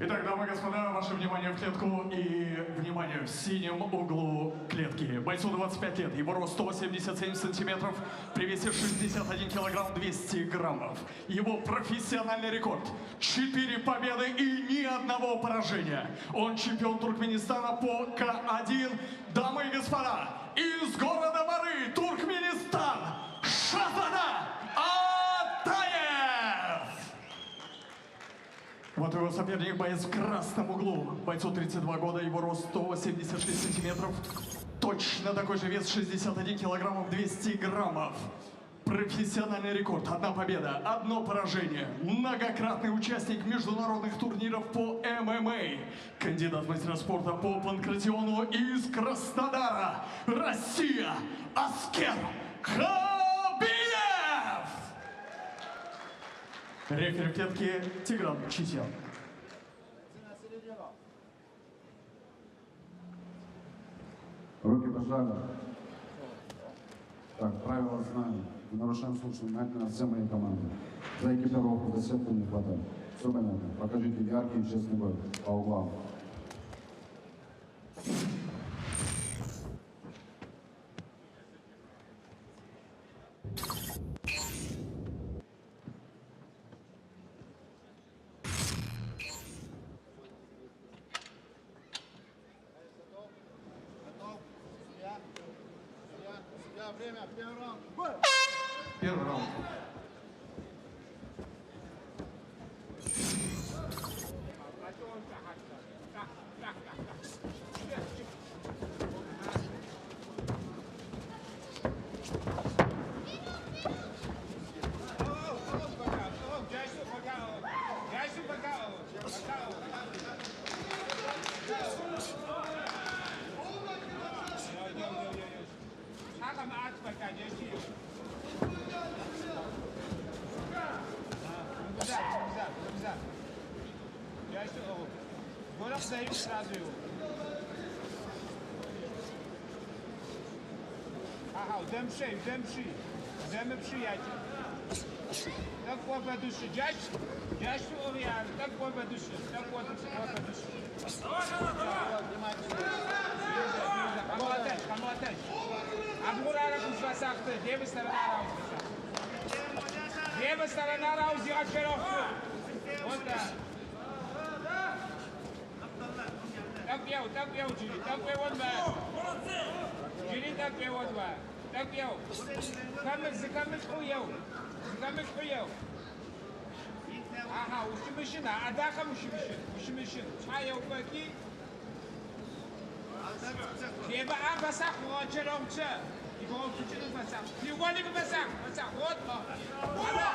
Итак, дамы и господа, ваше внимание в клетку и внимание в синем углу клетки. Бойцу 25 лет, его рост 187 сантиметров, при весе 61 килограмм 200 граммов. Его профессиональный рекорд – 4 победы и ни одного поражения. Он чемпион Туркменистана по К1. Дамы и господа, из города Бары, Туркменистан, Шахзода Атаев! Вот его соперник, боец в красном углу. Бойцу 32 года, его рост 176 сантиметров. Точно такой же вес 61 килограммов 200 граммов. Профессиональный рекорд. 1 победа, 1 поражение. Многократный участник международных турниров по ММА. Кандидат в мастера спорта по панкратиону из Краснодара. Россия. Аскер Хабиев! Рефери в клетке Тигран Читян. Руки пожали. Так, правила знаем. Нарушаем слушаем внимательно все моей команды. За экипировку, за сетку не хватает. Все понятно. Покажите яркий и честный бой по углам. Время, первый раунд. Бой! Первый раунд. Демши, приятель. Так вот по душе, дядь, уверен, так вот по душе, так вот по душе. Камлатач. Абурара кушвасахты, левая сторона раунд, зирать шероху. Вот так. Так бьет, Джили, так бьет вот два. Джили так бьет вот два. Так бьет. Закамыш хуел. Ага, ушимышин, адаха ушимышин. Чая упаки. Лева басах, вот черомча. Его включили басах. Его басах, вот. Вода.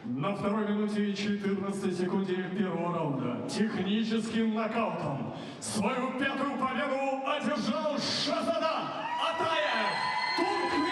На 2 минуте и 14 секунде первого раунда техническим нокаутом свою 5-ю победу одержал Шахзода Атаев, Туркменистан.